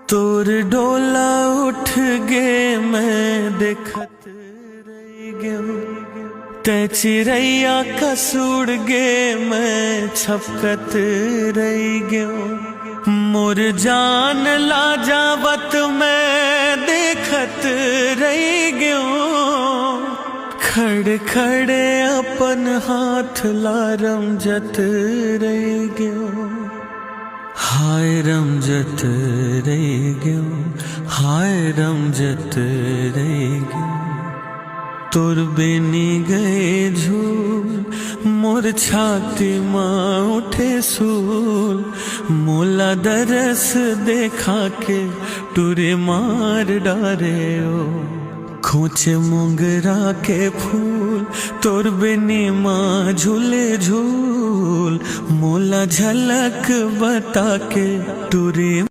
तोर डोला उठ गे मैं देखत रह गयो, ते चिड़ैया कसूड़ गे मैं छपकत रह गयो। मोर जान ला जावत मैं देखत रह गयो, खड़े खड़े अपन हाथ ला रमजत रह गयो। हाय रमजत रह गयो, हाय रमजत रह गयो। तोर बेनी गए झूल मोर छाती माँ उठे सूल, मोला दरस देखा के टुरे मार डारे ओ। खोचे मोंगरा के फूल तोर बेनी माँ झूले झूल, मोला झलक बता के टुरे